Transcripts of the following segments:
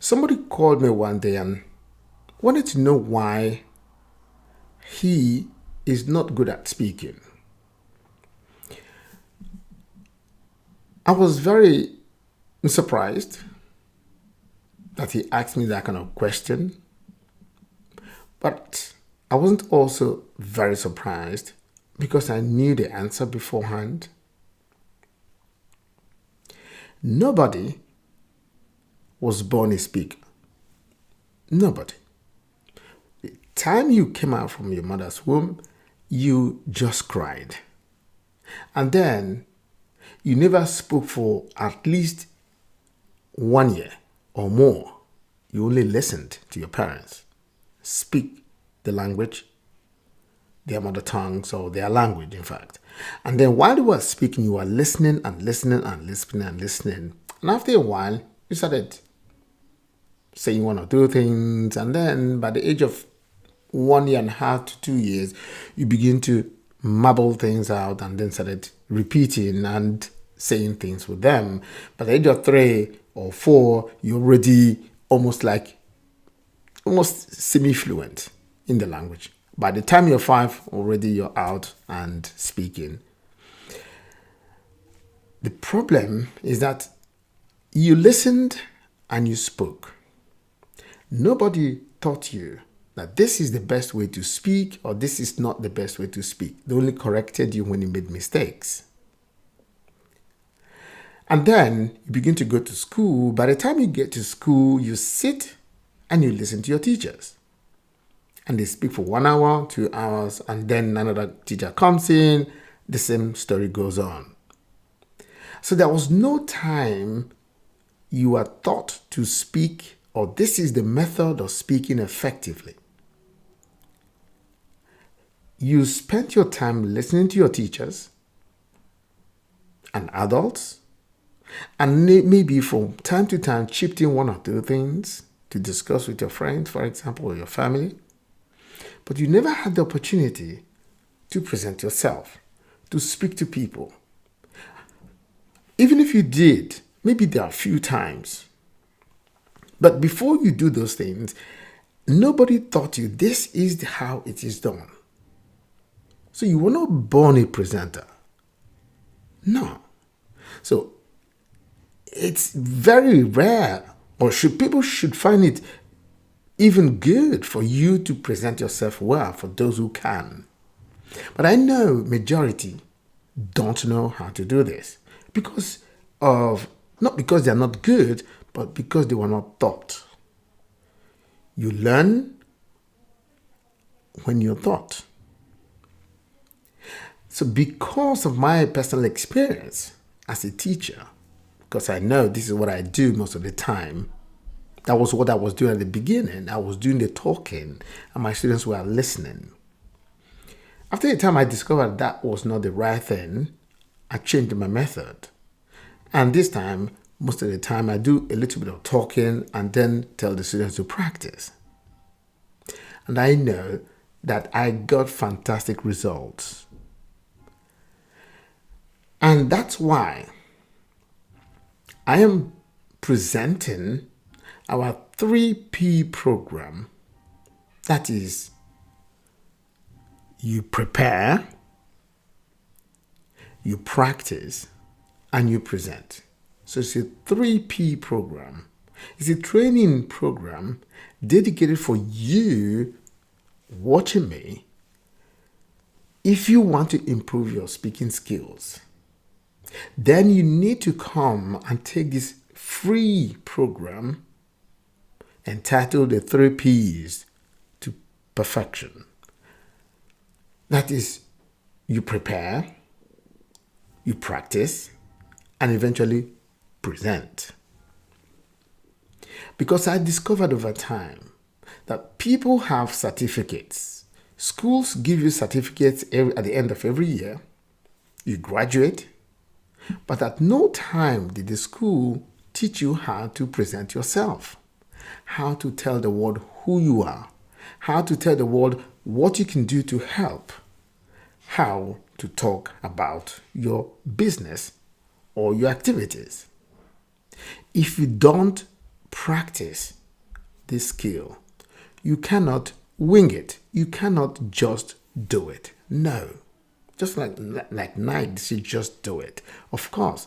Somebody called me one day and wanted to know why he is not good at speaking. I was very surprised that he asked me that kind of question, but I wasn't also very surprised because I knew the answer beforehand. Nobody was born a speaker. Nobody. The time you came out from your mother's womb, you just cried. And then you never spoke for at least 1 year or more. You only listened to your parents speak the language, their mother tongues, or their language, in fact. And then while they were speaking, you were listening and listening and listening and listening. And after a while, you started saying one or two things. And then by the age of 1.5 years to 2 years, you begin to mumble things out and then started repeating and saying things with them. By the age of 3 or 4, you're already almost semi-fluent in the language. By the time you're 5, already you're out and speaking. The problem is that you listened and you spoke. Nobody taught you that this is the best way to speak or this is not the best way to speak. They only corrected you when you made mistakes. And then you begin to go to school. By the time you get to school, you sit and you listen to your teachers. And they speak for 1 hour, 2 hours, and then another teacher comes in. The same story goes on. So there was no time you were taught to speak, or this is the method of speaking effectively. You spent your time listening to your teachers and adults, and maybe from time to time chipped in 1 or 2 things to discuss with your friends, for example, or your family. But you never had the opportunity to present yourself, to speak to people. Even if you did, maybe there are a few times. But before you do those things, nobody taught you this is how it is done. So you were not born a presenter. No. So it's very rare, or people should find it even good for you to present yourself well for those who can. But I know majority don't know how to do this not because they're not good, but because they were not taught. You learn when you're taught. So because of my personal experience as a teacher, because I know this is what I do most of the time, that was what I was doing at the beginning. I was doing the talking and my students were listening. After a time I discovered that was not the right thing, I changed my method. And this time, most of the time, I do a little bit of talking and then tell the students to practice. And I know that I got fantastic results. And that's why I am presenting our 3P program. That is, you prepare, you practice, and you present. So it's a 3P program. It's a training program dedicated for you watching me if you want to improve your speaking skills. Then you need to come and take this free program entitled the 3Ps to perfection. That is, you prepare, you practice, and eventually present. Because I discovered over time that people have certificates. Schools give you certificates at the end of every year. You graduate, but at no time did the school teach you how to present yourself, how to tell the world who you are, how to tell the world what you can do to help, how to talk about your business or your activities. If you don't practice this skill. You cannot wing it. You cannot just do it. No. Just like Nike, you just do it. Of course,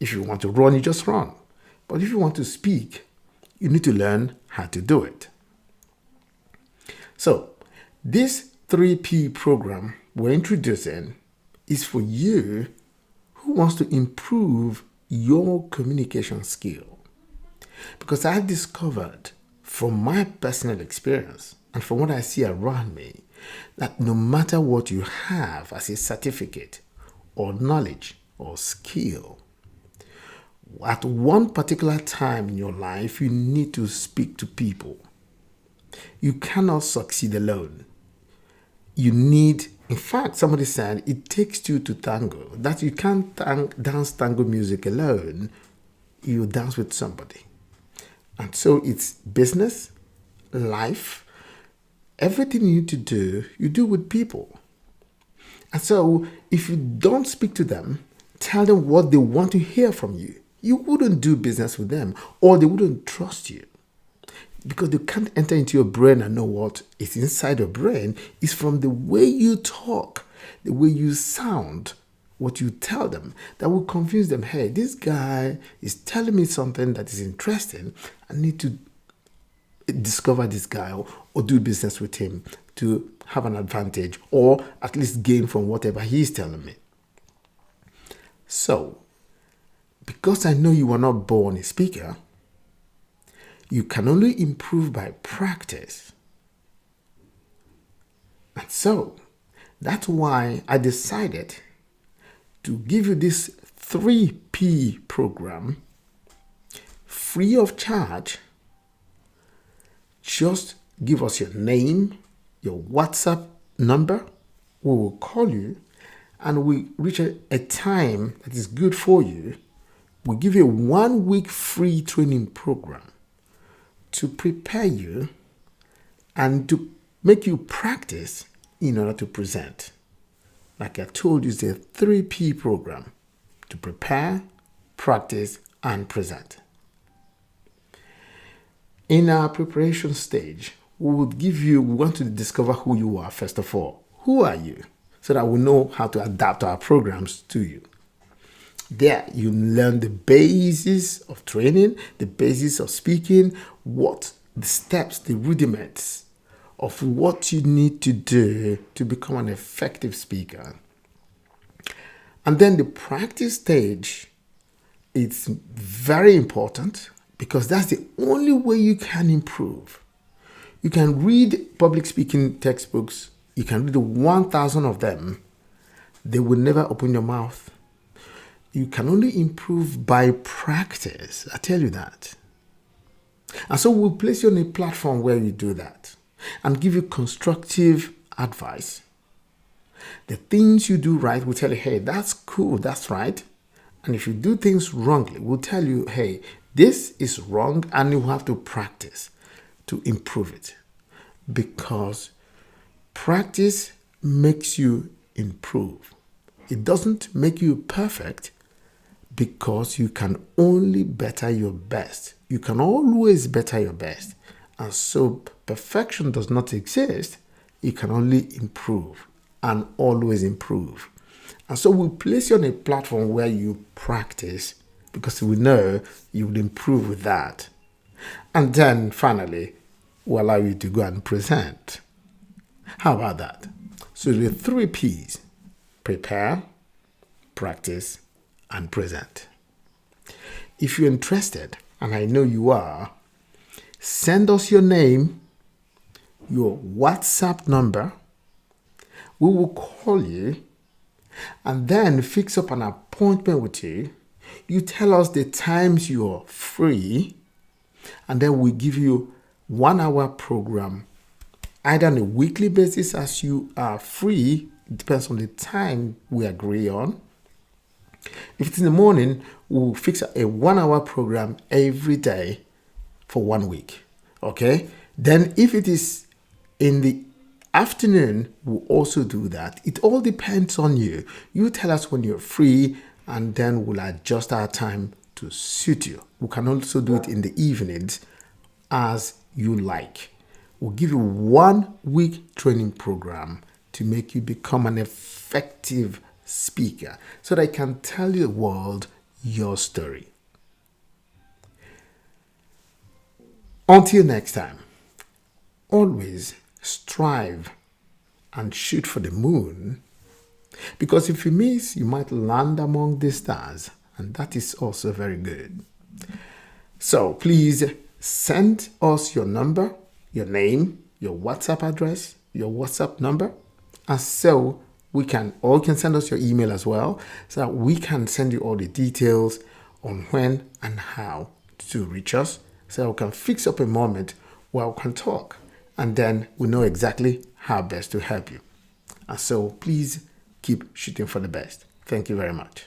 if you want to run, you just run. But if you want to speak, you need to learn how to do it. So, this 3P program we're introducing is for you who wants to improve your communication skill. Because I discovered from my personal experience and from what I see around me that no matter what you have as a certificate or knowledge or skill, at one particular time in your life, you need to speak to people. You cannot succeed alone. You need, in fact, somebody said, it takes two to tango. That you can't dance tango music alone. You dance with somebody. And so it's business, life, everything you need to do, you do with people. And so if you don't speak to them, tell them what they want to hear from you, you wouldn't do business with them, or they wouldn't trust you. Because they can't enter into your brain and know what is inside your brain. It's from the way you talk, the way you sound, what you tell them, that will confuse them. Hey, this guy is telling me something that is interesting. I need to discover this guy or do business with him to have an advantage or at least gain from whatever he's telling me. So, because I know you were not born a speaker, you can only improve by practice. And so, that's why I decided to give you this 3P program free of charge. Just give us your name, your WhatsApp number. We will call you and we reach a time that is good for you. We give you a 1 week free training program to prepare you and to make you practice in order to present. Like I told you, it's a 3P program to prepare, practice, and present. In our preparation stage, we want to discover who you are first of all. Who are you? So that we know how to adapt our programs to you. There, you learn the basis of training, the basis of speaking, what the steps, the rudiments of what you need to do to become an effective speaker. And then the practice stage, it's very important because that's the only way you can improve. You can read public speaking textbooks, you can read 1,000 of them, they will never open your mouth. You can only improve by practice. I tell you that. And so we'll place you on a platform where you do that and give you constructive advice. The things you do right, we'll tell you, hey, that's cool, that's right. And if you do things wrongly, we'll tell you, hey, this is wrong and you have to practice to improve it. Because practice makes you improve. It doesn't make you perfect, because you can only better your best. You can always better your best. And so perfection does not exist. You can only improve and always improve. And so we'll place you on a platform where you practice because we know you will improve with that. And then finally, we'll allow you to go and present. How about that? So the 3 P's: prepare, practice, and present. If you're interested, and I know you are, send us your name, your WhatsApp number. We will call you and then fix up an appointment with you. You tell us the times you're free, and then we give you 1 hour program, either on a weekly basis as you are free. It depends on the time we agree on. If it's in the morning, we'll fix a 1 hour program every day for 1 week. Okay? Then if it is in the afternoon, we'll also do that. It all depends on you. You tell us when you're free, and then we'll adjust our time to suit you. We can also do it in the evenings as you like. We'll give you 1 week training program to make you become an effective speaker so that I can tell the world your story. Until next time, always strive and shoot for the moon, because if you miss, you might land among the stars, and that is also very good. So please send us your number, your name, your WhatsApp address, your WhatsApp number, and so you can send us your email as well, so that we can send you all the details on when and how to reach us, so we can fix up a moment where we can talk, and then we know exactly how best to help you. And so please keep shooting for the best. Thank you very much.